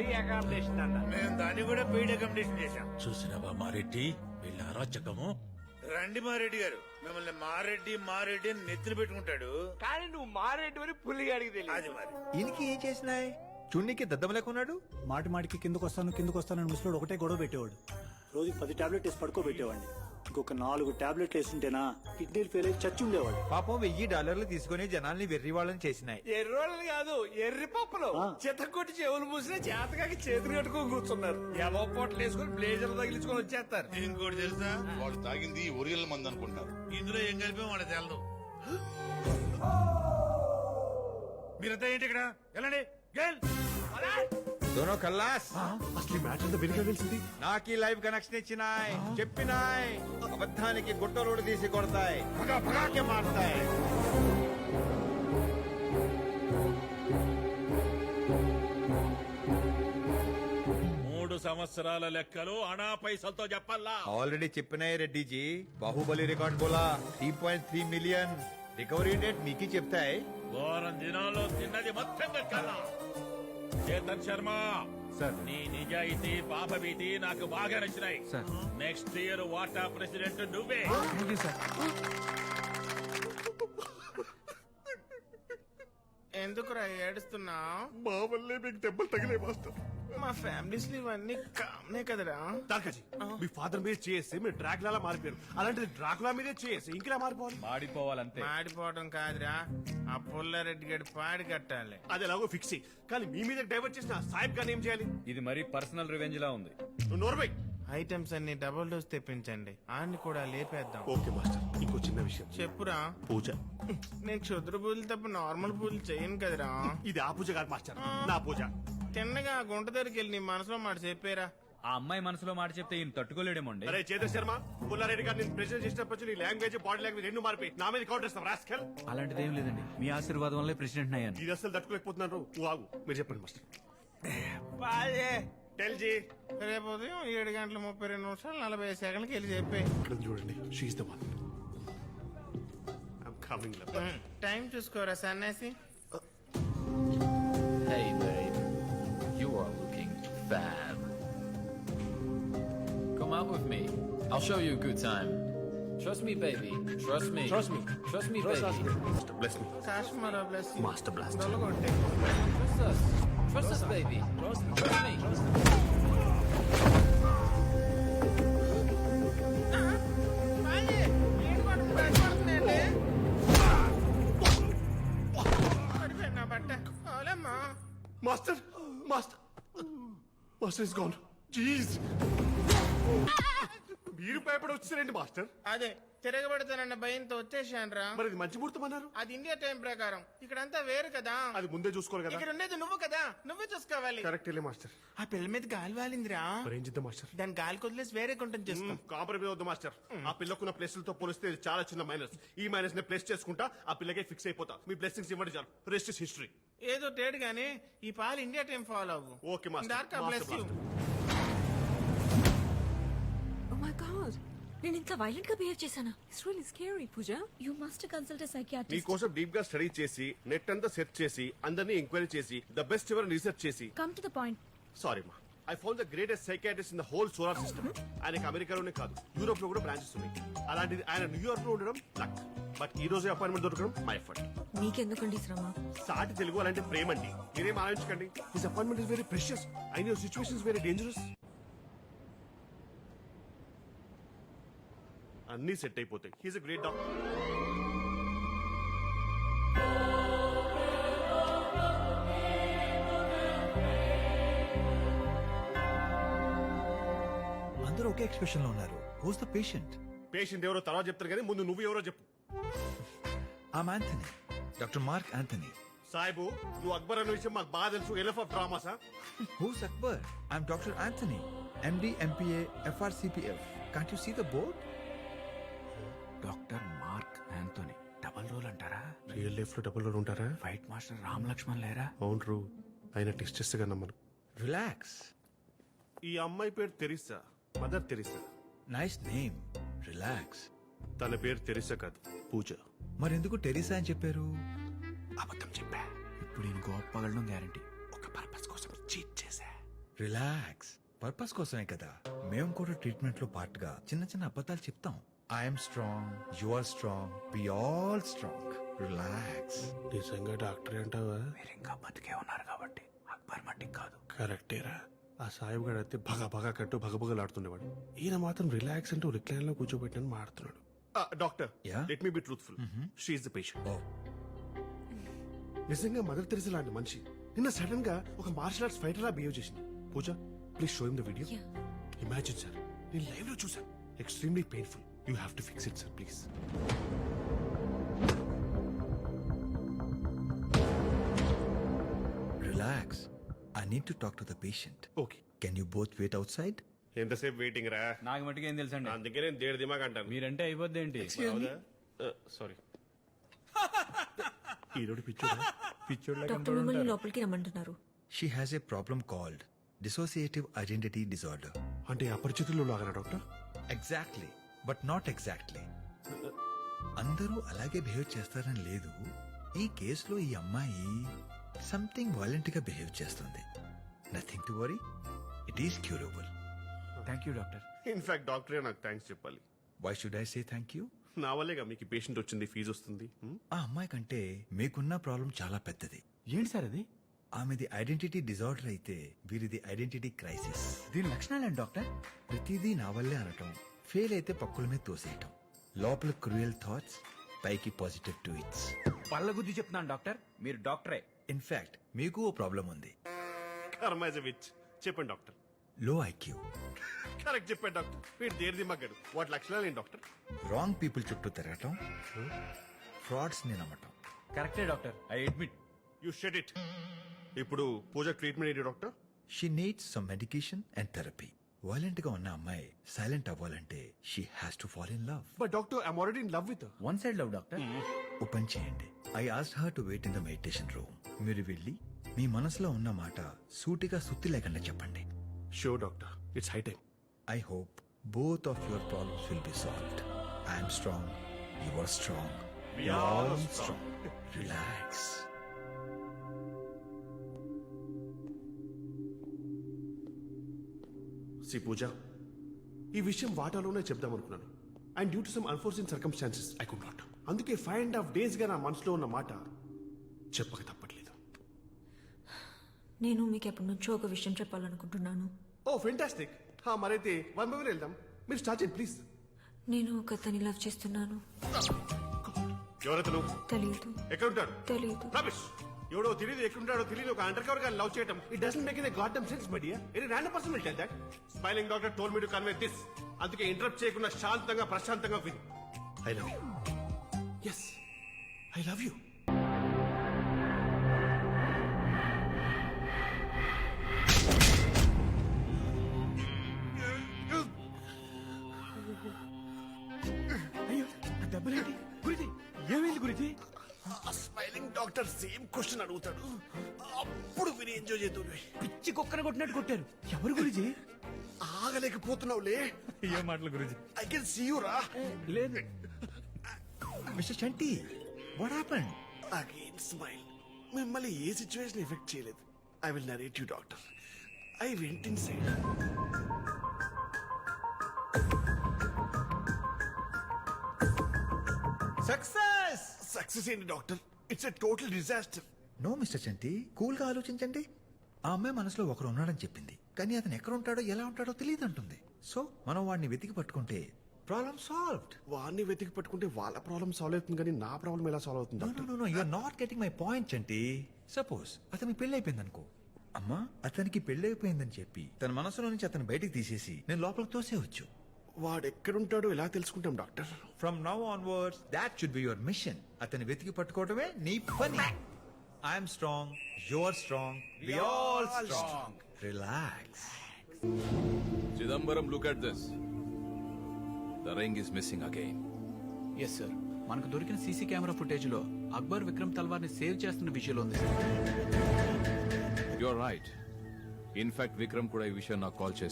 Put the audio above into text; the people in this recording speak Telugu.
అకామిడేషన్ అన్న. మేము దాన్ని కూడా పెయిడ్ అకామిడేషన్ చేశాం. చూసినవా మారెడ్డి వీళ్ళ అరాచకము. రండి మారెడ్డి గారు, మిమ్మల్ని మారెడ్డి మారెడ్డి అని నెత్తిన పెట్టుకుంటాడు. కానీ నువ్వు మారేటి వరకు పుల్లిగాడికి అది తెలియదు. మరి ఈయనకి ఏం చేసినాయి? చూడ్నికి దద్దం లేకున్నాడు. మాటి మాటికి కిందకు వస్తానని ముసలోడు ఒకటే గొడవ పెట్టేవాడు. రోజు 10 టాబ్లెట్ వేసి పడుకోబెట్టేవాడిని. ఇంకొక 4 టాబ్లెట్లు వేస్తుంటేనా కిడ్నీలు ఫెయిల్ అయి చచ్చి ఉండేవాడు. పాపం $1000 తీసుకుని జనాల్ని వెర్రి వాళ్ళని చేసినాయి. ఎర్రోళ్ళు కాదు ఎర్రి పప్పులు చిత్తకొట్టి చెవులు మూసిన చేతకాకి చేతులు కట్టుకొని కూర్చున్నారు. ఎవో పొట్టలు వేసుకుని బ్లేజర్లు తగిలించుకొని వచ్చేస్తారు. ఇంకోటి తెలుసా, వాళ్ళు తాగింది ఒరిజినల్ మంది అనుకుంటారు. ఇందులో ఏం కలిపి వాడు తెలదు. మీరంతా ఏంటి ఇక్కడ? వెళ్ళండి గెల్. దోనో కల్లాస్ అసలు మ్యాటర్ అంతా వెనుక తెలిసింది. నాకీ లైవ్ కనెక్షన్ ఇచ్చినాయి, చెప్పినాయి అబద్ధానికి గుట్టలోడు తీసి కొడతాయి, పగా పగాకే మారుతాయి. మూడు సంవత్సరాల లెక్కలు అనా పైసలతో చెప్పాలా? ఆల్రెడీ చెప్పినాయి రెడ్డిజీ. బాహుబలి రికార్డ్ బోలా 3.3 మిలియన్. రికవరీ డేట్ మీకు చెప్తాయి. వారం దినాల్లో తిన్నది మొత్తం దక్కాలా? చేతన్ శర్మ సార్. నీ నిజాయితీ పాపభీతి నాకు బాగా నచ్చినాయి. నెక్స్ట్ ఇయర్ వాటా ప్రెసిడెంట్ నువ్వే. ఎందుకురా ఏడుస్తున్నా? మా వల్లే మీకు దెబ్బలు తగిలే మాస్టర్. మా ఫ్యామిలీస్ ఇవన్నీ కామనే కదరా. దార్కాజీ, మీ ఫాదర్ మీద చేసి మీరు డ్రాకులా మారిపోయారు. అలాంటిది డ్రాకులా మీదే చేసి ఇంకలా మారిపోవాలి. మాడిపోవడం కాదురా, ఆ పుల్లారెడ్డి గడి పాడి కట్టాలి. అది ఎలాగో ఫిక్స్. కానీ మీ మీద డైవర్ట్ చేసిన సాహిబ్ గాని ఏం చేయాలి? ఇది మరీ పర్సనల్ రివెంజ్ లా ఉంది. నువ్వు నోర్వై. ఐటమ్స్ అన్ని డబుల్ డోస్ తెప్పించండి, ఆన్ని కూడా లేపేద్దాం. ఓకే మాస్టర్, ఇంకో చిన్న విషయం. చెప్పురా. పూజ. నేను క్షుద్ర పూజలు తప్ప నార్మల్ పూజలు చేయను కదరా. ఇది ఆ పూజ కాదు మాస్టర్, నా పూజ. తిన్నగా గుంట దగ్గరికి వెళ్ళి నీ మనసులో మాట చెప్పారా. ఆ అమ్మాయి మనసులో మాట చెప్తే ఈయన తట్టుకోలేడేమోండి. అరే చేతన్ శర్మ, పుల్లారెడ్డి గారు నేను ప్రెసిడెంట్ చేసినప్పుడు నీ లాంగ్వేజ్ బాడీ లాంగ్వేజ్ రెండు మారిపోయి నా మీద కౌంటర్ ఇస్తాం. రాస్కల్. అలాంటిది ఏం లేదండి, మీ ఆశీర్వాదం వల్లే ప్రెసిడెంట్ అయ్యాను. ఇది అసలు తట్టుకోలేకపోతున్నాను. నువ్వు ఆగు, మీరు చెప్పండి మాస్టర్. బాయే. Tell G. రేపు ఉదయం 7:32 వెళ్ళి చెప్పే. ఇక్కడ చూడండి, she's the one. I'm coming. Time చూసుకోరా సన్యాసి. Hey babe, you are looking fab. Come out with me. I'll show you a good time. Trust me, baby. Trust me. Trust me. Trust me, baby. Bless me. కాశ్మీరా బ్లెస్. Master blast. దొలగొట్టే. Trust us. Trust us, baby. Trust me. బాయే. ఏంటి పట్టుకుని భయపడుతున్నాయండి? పడిపోయింది నా బట్ట. అవులమ్మా. Master, master, master is gone. Jeez. మీరు భయపడి వచ్చారండి మాస్టర్. అదే తిరగబడతానన్న భయంతో వచ్చేసాను రా. మరి ఇది మంచి ముహూర్తం అన్నారు. అది ఇండియా టైం ప్రకారం, ఇక్కడంతా వేరు కదా. అది ముందే చూసుకోవాలి కదా. ఇక్కడ ఉండేది నువ్వు కదా, నువ్వే చూసుకోవాలి. కరెక్ట్ వెళ్ళే మాస్టర్. ఆ పిల్ల మీద గాలి వాలిందిరా. మరి ఏం చేద్దాం మాస్టర్? దాని గాలి కొదిలేసి వేరే కొంటం చేస్తాం. కాంప్రమైజ్ వద్దు మాస్టర్. ఆ పిల్లకున్న ప్లేసులతో పోలిస్తే ఇది చాలా చిన్న మైనస్. ఈ మైనస్ ని ప్లేస్ చేసుకుంటా ఆ పిల్లకే ఫిక్స్ అయిపోతా. మీ బ్లెస్సింగ్స్ ఇవ్వండి చాలు. Rest is history. ఏదో తేడు గానీ ఈ పాలు ఇండియా టైం ఫాలో అవ్వు. Okay master. Doctor bless you. Oh my god. నేను ఇంత వైలెంట్ గా బిహేవ్ చేశానా? It's really scary. Pooja, you must consult any psychiatrist. కోసం డీప్ గా స్టడీ చేసి నెట్ అంతా సెర్చ్ చేసి అందరినీ ఎంక్వైరీ చేసి ద బెస్ట్ ఎవర్ రీసెర్చ్ చేసి come to the point. Sorry మా, I found the greatest psychiatrist in the whole solar system. ఆయనకి అమెరికాలోనే కాదు యూరోప్ లో కూడా బ్రాంచెస్ ఉన్నాయి. అలాంటిది ఆయన న్యూయార్క్ లో ఉండడం లక్. బట్ ఈ రోజు అపాయింట్మెంట్ దొరకడం మై ఎఫర్ట్. నీకెందుకండి శ్రమ? సాటి తెలుగు అలాంటి ప్రేమ అండి. మీరేం ఆలోచించకండి. His appointment is very precious. I know situation is very dangerous. అన్ని సెట్ అయిపోతాయి. He's a great doctor. అందరూ ఒకే ఎక్స్ప్రెషన్ లో ఉన్నారు. Who's the patient? పేషెంట్ ఎవరో తర్వాత చెప్తారు కానీ ముందు నువ్వు ఎవరో చెప్పు. I'm Anthony, doctor Mark Anthony. సాయిబు, నువ్వు అక్బర్ అనే విషయం మాకు బాగా తెలుసు. ఎలఫ్ ఆఫ్ డ్రామాసా? Who's Akbar? I'm doctor Anthony, MD MPA FRCPF. Can't you see the board? Doctor Mark Anthony. Double role అంటారా? రియల్ లైఫ్ లో డబుల్ రోల్ ఉంటారా? ఫైట్ మాస్టర్ రామ్ లక్ష్మణ్ లేరా? అవును రూ. ఆయన టెస్ట్ గా నమ్మను. రిలాక్స్. ఈ అమ్మాయి పేరు Teresa, mother Teresa. Nice name. Relax. తన పేరు తెరిసా కాదు, పూజ. మరెందుకు టెరిసా అని చెప్పారు? అబద్ధం చెప్పా. ఇప్పుడు ఈయన గోప పగలడం గ్యారంటీ. ఒక పర్పస్ కోసం చీట్ చేశా. రిలాక్స్. పర్పస్ కోసమే కదా మేము కూడా ట్రీట్మెంట్ లో పార్ట్ గా చిన్న చిన్న అబద్ధాలు చెప్తాం. I'm strong, you are strong, we all strong. Relax. నిజంగా డాక్టర్ అంటావా? మీరు ఇంకా బతికే ఉన్నారు కాబట్టి అక్బర్ మట్టికి కాదు. కరెక్టేరా. ఆ సాయిబ్ గారు అయితే భగ కట్టు భగభగలాడుతుండేవాడు. ఈయన మాత్రం రిలాక్స్ అంటూ రిక్లైన్ లో కూర్చోబెట్టని మాడుతున్నాడు. Doctor, Yeah? Let me be truthful. See the patient. నిజంగా మదర్ తెరిసా లాంటి మనిషి నిన్న సడన్ గా ఒక మార్షల్ ఆర్ట్స్ ఫైటర్ లా బిహేవ్ చేసింది. Pooja, please show him the video. Yeah. Imagine sir, నేను లైవ్ లో చూసాను. Extremely painful. You have to fix it sir, please. Relax. I need to talk to the patient. Okay. Can you both wait outside? ఎంతసేపు వెయిటింగ్ రా? నాకు మట్టుకు ఏం తెలుసండి. అందుకే నేను దేడు దిమాగ్ అంటాను. మీరంటే అయిపోద్ది ఏంటి? సారీ. ఈరోడు పిచ్చోడా? డాక్టర్ మిమ్మల్ని లోపలికి రమ్మంటున్నారు. She has a problem called dissociative identity disorder. అంటే అపరిచితుల్లో లాగనా doctor? Exactly, but not exactly. అందరూ అలాగే బిహేవ్ చేస్తారని లేదు. ఈ కేసులో ఈ అమ్మాయి సంథింగ్ వైలెంట్ గా బిహేవ్ చేస్తుంది. Nothing to worry, it is curable. Thank you doctor. In fact డాక్టరే నాకు థ్యాంక్స్ చెప్పాలి. Why should I say thank you? నా వల్లేగా మీకు పేషెంట్ వచ్చింది, ఫీజు వస్తుంది. ఆ అమ్మాయి కంటే మీకున్న ప్రాబ్లం చాలా పెద్దది. ఏంటి సార్ అది? ఆమెది ఐడెంటిటీ డిజార్డర్ అయితే వీరిది ఐడెంటిటీ క్రైసిస్. దీని లక్షణాలేంటి డాక్టర్? ప్రతిదీ నా వల్లే అనటం, ఫెయిల్ అయితే పక్కుల మీద తోసేయటం, లోపల క్రూయల్ థాట్స్, పైకి పాజిటివ్ ట్వీట్స్. పళ్ళ గుద్ది చెప్తున్నాను డాక్టర్, మీరు డాక్టరే. ఇన్ఫాక్ట్ మీకు ఓ ప్రాబ్లం ఉంది. చెప్పండి డాక్టర్. లో ఐక్యూ. కరెక్ట్ చెప్పాడు డాక్టర్. మీరు దేని దిమ్మగాడు. వాటి లక్షణాలు ఏంటి డాక్టర్? రాంగ్ పీపుల్ చుట్టూ తిరగటం, ఫ్రాడ్స్ ని నమ్మటం. కరెక్టే doctor, I admit. You said it. ఇప్పుడు పూజ ట్రీట్మెంట్ ఏంటి doctor? She needs some medication and therapy. Violent గా ఉన్న అమ్మాయి సైలెంట్ అవ్వాలంటే she has to fall in love. But doctor, I'm already in love with. One side love doctor. Open చేయండి. I asked her to wait in the meditation room. మీరు వెళ్ళి మీ మనసులో ఉన్న మాట సూటిగా సుత్తి లేకుండా చెప్పండి. Sure doctor, it's high time. I hope both of your problems will be solved. I am strong. You are strong. We are all strong. Relax. See Pooja, ఈ విషయం వాటాలోనే చెప్దాం అనుకున్నాను. And due to some unfortunate circumstances I could not. అందుకే 5.5 days గా నా మనసులో ఉన్న మాట చెప్పక తప్పట్లేదు. నేను మీకు ఎప్పటి నుంచో ఒక విషయం చెప్పాలనుకుంటున్నాను. Oh fantastic. మరైతే 1 by 1 వెళ్దాం. మీరు స్టార్ట్ చేయండి ప్లీజ్. నేను ఒక అతని లవ్ చేస్తున్నాను. ఎవరతను? తెలియదు. ఎక్కడుంటాడు? తెలియదు. రమేష్, ఎవడో తెలియదు, ఎక్కడుంటాడో తెలియదు ఒక అండర్ కవర్ గాని లవ్ చేయడం, it doesn't make any goddamn sense my dear. Any random person will tell that. Smiling doctor told me to convey this. అందుకే ఇంటరప్ట్ చేయకుండా శాంతంగా ప్రశాంతంగా విను. I love you. Yes, I love you. దెబ్బలేంటి గురించి? ఏమైంది గురించి? స్మైలింగ్ డాక్టర్ సేమ్ క్వశ్చన్ అడుగుతాడు, అప్పుడు విని ఎంజాయ్ చేద్దాం. పిచ్చి కుక్కన కొట్టినట్టు కొట్టారు. ఎవరు గురించి? ఆగలేకపోతున్నావులే. ఏ మాటలు గురించి? ఐ కెన్ సీ యూ రా. లేదు. Mister Chanti, what happened? Again smile. మిమ్మల్ని ఏ సిచ్యువేషన్ ఎఫెక్ట్ చేయలేదు. I will narrate you doctor. I went inside. Success. Success ఏంటి doctor? It's a total disaster. No mister Chanti, cool గా ఆలోచించండి. ఆ అమ్మాయి మనసులో ఒకరు ఉన్నాడని చెప్పింది, కానీ అతను ఎక్కడ ఉంటాడో ఎలా ఉంటాడో తెలియదు అంటుంది. సో మనం వాడిని వెతికి పట్టుకుంటే ప్రాబ్లం సాల్వ్డ్. వాడిని వెతికి పట్టుకుంటే వాళ్ళ ప్రాబ్లం సాల్వ్ అవుతుంది, కానీ నా ప్రాబ్లం ఎలా సాల్వ్ అవుతుంది doctor? No you are not getting my point Chanti. Suppose అతనికి పెళ్లి అయిపోయింది అనుకో. అమ్మా, అతనికి పెళ్లి అయిపోయిందని చెప్పి తన మనసులో నుంచి అతను బయటికి తీసేసి నేను లోపలికి తోసేవచ్చు. వాడు ఎక్కడుంటాడో ఎలా తెలుసుకుంటాం doctor? From now onwards that should be your mission. అతన్ని వెతికి పట్టుకోవడమే నీ పని. I'm strong, you are strong, we all strong. Relax. Chidambaram, look at this. The ring is missing again. Yes sir, మనకు దొరికిన సీసీ కెమెరా ఫుటేజ్ లో అక్బర్ విక్రమ్ తల్వార్ ని సేవ్ చేస్తున్న విషయంలో ఉంది. You are right. In fact Vikram కూడా ఈ విషయం నాకు కాల్ చేశారు.